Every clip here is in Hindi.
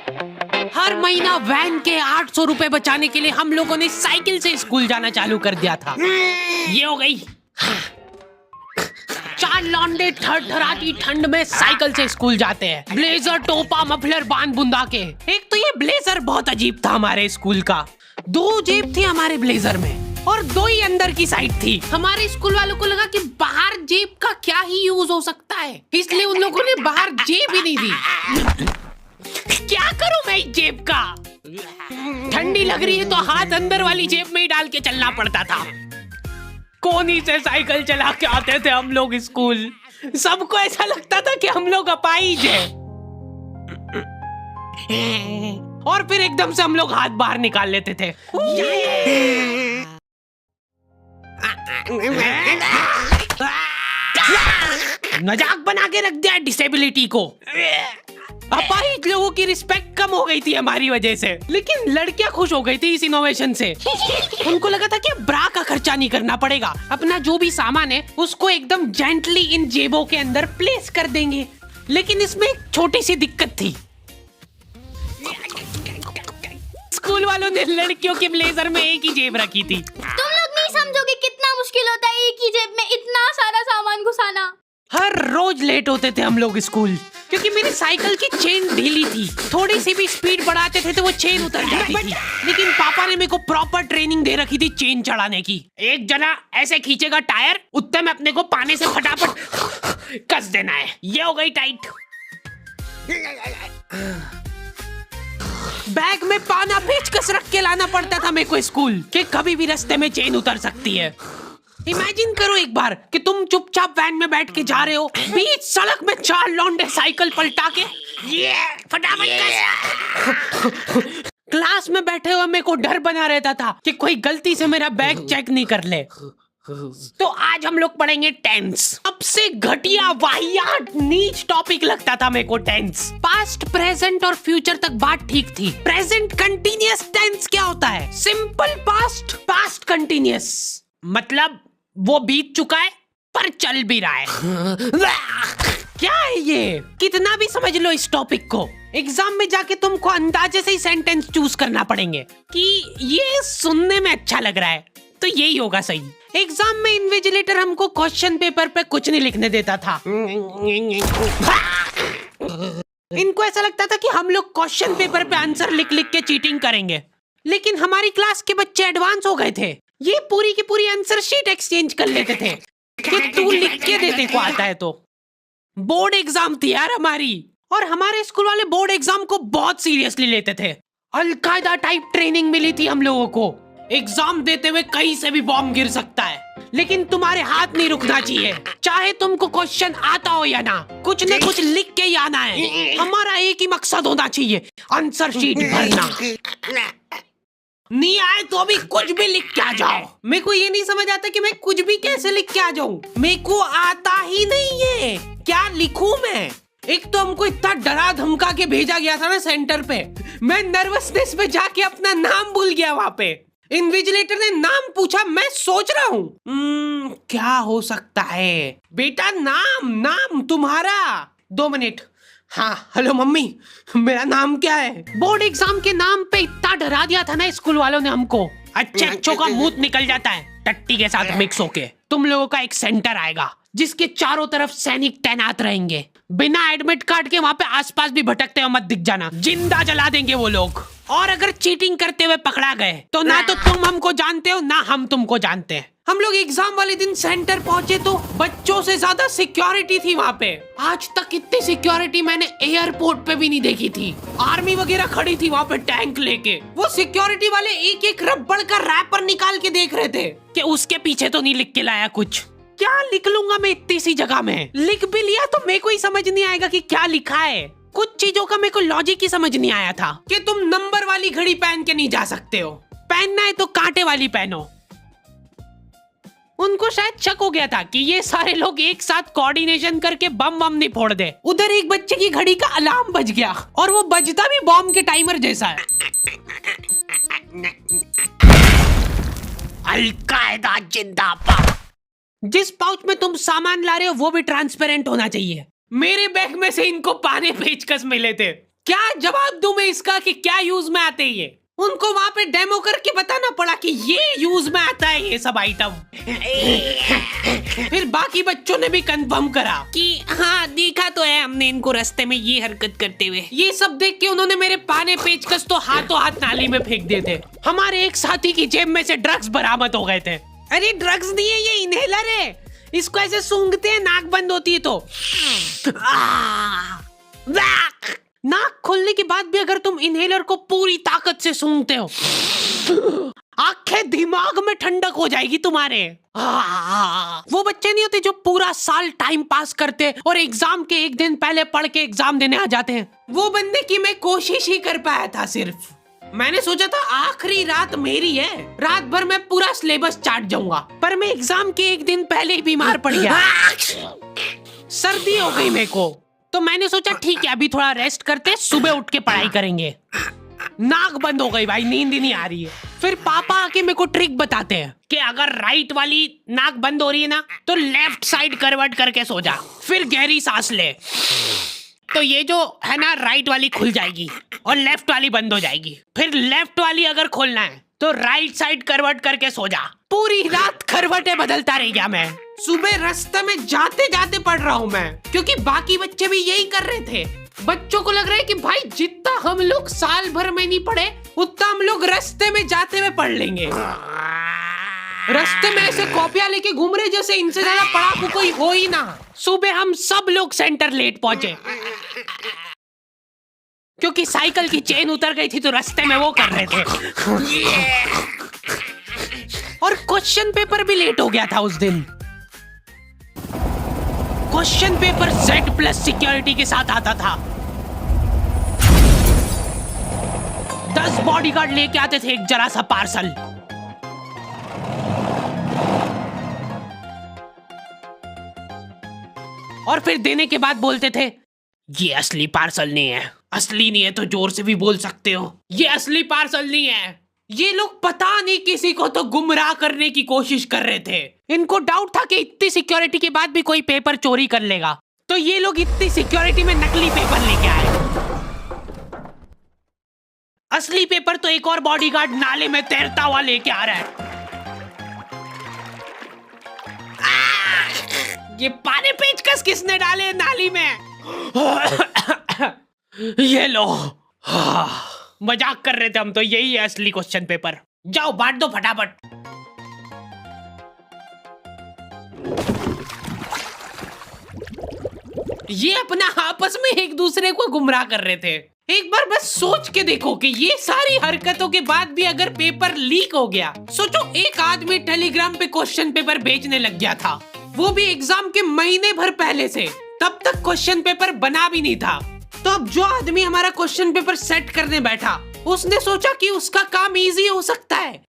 हर महीना वैन के 800 रुपए बचाने के लिए हम लोगों ने साइकिल से स्कूल जाना चालू कर दिया था। ये हो गई। चार लौंडे थरथराती ठंड में साइकिल से स्कूल जाते हैं, ब्लेजर, टोपा, मफलर बांध बुंदा के। एक तो ये ब्लेजर बहुत अजीब था हमारे स्कूल का। 2 जेब थी हमारे ब्लेजर में और 2 ही अंदर की साइड थी। हमारे स्कूल वालों को लगा कि बाहर जेब का क्या ही यूज हो सकता है, इसलिए उन लोगों ने बाहर जेब ही नहीं दी। क्या करूं मैं इस जेब का? ठंडी लग रही है तो हाथ अंदर वाली जेब में ही डाल के चलना पड़ता था। कोनी से साइकिल चला के आते थे हम लोग स्कूल। सबको ऐसा लगता था कि हम लोग अपाहिज हैं। और फिर एकदम से हम लोग हाथ बाहर निकाल लेते थे। मजाक बना के रख दिया डिसेबिलिटी को। अपाहिज लोगों की रिस्पेक्ट कम हो गई थी हमारी वजह से, लेकिन लड़कियां खुश हो गई थी इस इनोवेशन से। उनको लगा था कि ब्रा का खर्चा नहीं करना पड़ेगा, अपना जो भी सामान है उसको एकदम जेंटली इन जेबों के अंदर प्लेस कर देंगे। लेकिन इसमें एक छोटी सी दिक्कत थी। स्कूल वालों ने लड़कियों के ब्लेजर में एक ही जेब रखी थी। तुम लोग नहीं समझोगे कितना मुश्किल होता है एक ही जेब में इतना सारा सामान घुसाना। हर रोज लेट होते थे हम लोग स्कूल, क्योंकि मेरी साइकिल की चेन ढीली थी। थोड़ी सी भी स्पीड बढ़ाते थे तो वो चेन उतर जाती थी। लेकिन पापा ने मेरे को प्रॉपर ट्रेनिंग दे रखी थी चेन चढ़ाने की। एक जना ऐसे खींचेगा टायर, उतने में अपने को पानी से फटाफट कस देना है। ये हो गई टाइट। बैग में पाना पेचकस रख के लाना पड़ता था मेरे को स्कूल, कि कभी भी रास्ते में चेन उतर सकती है। इमेजिन करो एक बार कि तुम चुपचाप वैन में बैठ के जा रहे हो, बीच सड़क में 4 लौंडे साइकिल पलटा के ये फटाफट क्लास में बैठे हुए मेरे को डर बना रहता था कि कोई गलती से मेरा बैग चेक नहीं कर ले। तो आज हम लोग पढ़ेंगे टेंस। सबसे घटिया, वाहियात, नीच टॉपिक लगता था मेरे को टेंस। पास्ट, प्रेजेंट और फ्यूचर तक बात ठीक थी। प्रेजेंट कंटीन्यूअस टेंस क्या होता है? सिंपल पास्ट, पास्ट कंटीन्यूअस, मतलब वो बीत चुका है पर चल भी रहा है। क्या है ये? कितना भी समझ लो इस टॉपिक को, एग्जाम में जाके तुमको अंदाजे से ही सेंटेंस चूज करना पड़ेंगे कि ये सुनने में अच्छा लग रहा है तो यही होगा सही। एग्जाम में इन्विजिलेटर हमको क्वेश्चन पेपर पे कुछ नहीं लिखने देता था। इनको ऐसा लगता था कि हम लोग क्वेश्चन पेपर पे आंसर लिख लिख के चीटिंग करेंगे। लेकिन हमारी क्लास के बच्चे एडवांस हो गए थे। ये पूरी की पूरी आंसर शीट एक्सचेंज कर लेते थे कि तू लिख के दे, को आता है तो। बोर्ड एग्जाम थी यार हमारी, और हमारे स्कूल वाले बोर्ड एग्जाम को बहुत सीरियसली लेते थे। अलकायदा टाइप ट्रेनिंग मिली थी हम लोगों को। एग्जाम देते हुए कहीं से भी बॉम्ब गिर सकता है, लेकिन तुम्हारे हाथ नहीं रुकना चाहिए। चाहे तुमको क्वेश्चन आता हो या ना, कुछ न कुछ लिख के ही आना है। हमारा एक ही मकसद होना चाहिए, आंसर शीट भरना। नहीं आए तो भी कुछ भी लिख के आ जाओ। मेरे को ये नहीं समझ आता कि मैं कुछ भी कैसे लिख के आ जाऊं। मेरे को आता ही नहीं है, क्या लिखूं मैं? एक तो हमको इतना डरा धमका के भेजा गया था ना सेंटर पे, मैं नर्वसनेस में जाके अपना नाम भूल गया। वहां पे इन्विजिलेटर ने नाम पूछा, मैं सोच रहा हूँ क्या हो सकता है। बेटा नाम तुम्हारा। 2 मिनट। हाँ हेलो मम्मी, मेरा नाम क्या है? बोर्ड एग्जाम के नाम पे इतना डरा दिया था ना स्कूल वालों ने हमको। अच्छों का मुंह निकल जाता है टट्टी के साथ मिक्स होके। तुम लोगों का एक सेंटर आएगा जिसके चारों तरफ सैनिक तैनात रहेंगे। बिना एडमिट कार्ड के वहाँ पे आसपास भी भटकते हो मत दिख जाना, जिंदा जला देंगे वो लोग। और अगर चीटिंग करते हुए पकड़ा गए तो ना तो तुम हमको जानते हो ना हम तुमको जानते हैं। हम लोग एग्जाम वाले दिन सेंटर पहुंचे तो बच्चों से ज्यादा सिक्योरिटी थी वहाँ पे। आज तक इतनी सिक्योरिटी मैंने एयरपोर्ट पे भी नहीं देखी थी। आर्मी वगैरह खड़ी थी वहाँ पे टैंक लेके। वो सिक्योरिटी वाले एक एक रबड़ का रैपर निकाल के देख रहे थे कि उसके पीछे तो नहीं लिख के लाया कुछ। क्या लिख लूंगा मैं इतनी सी जगह में? लिख भी लिया तो मेरे को ही समझ नहीं आएगा कि क्या लिखा है। कुछ चीजों का मेरे को लॉजिक ही समझ नहीं आया था कि तुम नंबर वाली घड़ी पहन के नहीं जा सकते हो, पहनना है तो कांटे वाली पहनो। उनको शायद शक हो गया था कि ये सारे लोग एक साथ कोऑर्डिनेशन करके बम नहीं फोड़ दे। उधर एक बच्चे की घड़ी का अलार्म बज गया और वो बजता भी बॉम्ब के टाइमर जैसा है। अलकायदा जिंदाबाद। जिस पाउच में तुम सामान ला रहे हो वो भी ट्रांसपेरेंट होना चाहिए। मेरे बैग में से इनको पाने पेचकस मिले थे क्या जवाब दूं मैं इसका कि क्या यूज में आते ये? उनको वहाँ पे डेमो करके बताना पड़ा कि ये यूज में आता है ये सब आइटम। फिर बाकी बच्चों ने भी कंफर्म करा कि हाँ देखा तो है हमने इनको रास्ते में ये हरकत करते हुए। ये सब देख के उन्होंने मेरे पाने पेचकस तो हाथों हाथ नाली में फेंक दिए थे। हमारे एक साथी की जेब में से ड्रग्स बरामद हो गए थे। अरे ड्रग्स नहीं है, ये इनहेलर है। इसको ऐसे सूंघते हैं, नाक बंद होती है तो नाक खोलने के बाद भी अगर तुम इनहेलर को पूरी ताकत से सूंघते हो, आंखें दिमाग में ठंडक हो जाएगी तुम्हारे। वो बच्चे नहीं होते जो पूरा साल टाइम पास करते और एग्जाम के एक दिन पहले पढ़ के एग्जाम देने आ जाते हैं। वो बनने की मैं कोशिश ही कर पाया था। सिर्फ मैंने सोचा था आखिरी रात मेरी है, रात भर मैं पूरा सिलेबस चाट जाऊंगा, पर मैं एग्जाम के एक दिन पहले ही बीमार पड़ गया। सर्दी हो गई मेरे को, तो मैंने सोचा ठीक है अभी थोड़ा रेस्ट करते, सुबह उठ के पढ़ाई करेंगे। नाक बंद हो गई भाई, नींद ही नहीं आ रही है। फिर पापा आके मेरे को ट्रिक बताते हैं कि अगर राइट वाली नाक बंद हो रही है ना तो लेफ्ट साइड करवट करके सो जा, फिर गहरी सांस ले, तो ये जो है ना राइट वाली खुल जाएगी और लेफ्ट वाली बंद हो जाएगी। फिर लेफ्ट वाली अगर खोलना है तो राइट साइड करवट करके सो जा। पूरी रात करवटें बदलता रह गया मैं। सुबह रास्ते में जाते जाते पढ़ रहा हूँ मैं, क्योंकि बाकी बच्चे भी यही कर रहे थे। बच्चों को लग रहा है कि भाई जितना हम लोग साल भर में नहीं पढ़े उतना हम लोग रास्ते में जाते हुए पढ़ लेंगे। रास्ते में ऐसे कॉपियां लेके घूम रहे जैसे इनसे ज्यादा पढ़ाकू कोई हो ही ना। सुबह हम सब लोग सेंटर लेट पहुंचे क्योंकि साइकिल की चेन उतर गई थी, तो रास्ते में वो कर रहे थे। और क्वेश्चन पेपर भी लेट हो गया था उस दिन। क्वेश्चन पेपर Z+ सिक्योरिटी के साथ आता था। 10 बॉडीगार्ड लेके आते थे एक जरा सा पार्सल। और फिर देने के बाद बोलते थे ये असली पार्सल नहीं है। असली नहीं है तो जोर से भी बोल सकते हो, ये असली पार्सल नहीं है। ये लोग पता नहीं किसी को तो गुमराह करने की कोशिश कर रहे थे। इनको डाउट था कि इतनी सिक्योरिटी के बाद भी कोई पेपर चोरी कर लेगा, तो ये लोग इतनी सिक्योरिटी में नकली पेपर लेके आए। असली पेपर तो एक और बॉडीगार्ड नाले में तैरता हुआ लेके आ रहा है। ये पानी पेचकस किसने डाले नाली में? ये लो। मजाक कर रहे थे हम तो, यही है असली क्वेश्चन पेपर। जाओ बांट दो फटाफट। ये अपना आपस में एक दूसरे को गुमराह कर रहे थे। एक बार बस सोच के देखो कि ये सारी हरकतों के बाद भी अगर पेपर लीक हो गया, सोचो एक आदमी टेलीग्राम पे क्वेश्चन पेपर भेजने लग गया था, वो भी एग्जाम के महीने भर पहले से, तब तक क्वेश्चन पेपर बना भी नहीं था। तो अब जो आदमी हमारा क्वेश्चन पेपर सेट करने बैठा, उसने सोचा कि उसका काम इजी हो सकता है,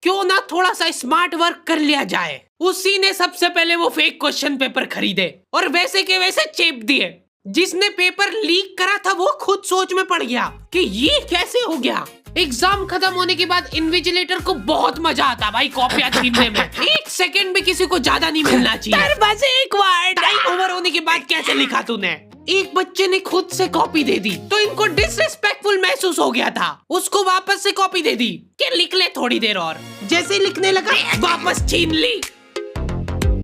क्यों ना थोड़ा सा स्मार्ट वर्क कर लिया जाए। उसी ने सबसे पहले वो फेक क्वेश्चन पेपर खरीदे और वैसे के वैसे चेप दिए। जिसने पेपर लीक करा था वो खुद सोच में पड़ गया कि ये कैसे हो गया। एग्जाम खत्म होने के बाद इन्विजिलेटर को बहुत मजा आता भाई कॉपियां छीनने में। एक सेकंड भी किसी को ज्यादा नहीं मिलना चाहिए। बस एक बार टाइम ओवर होने के बाद कैसे लिखा तूने? एक बच्चे ने खुद से कॉपी दे दी तो इनको डिसरिस्पेक्टफुल महसूस हो गया था। उसको वापस से कॉपी दे दी कि लिख ले थोड़ी देर और। जैसे लिखने लगा वापस छीन ली।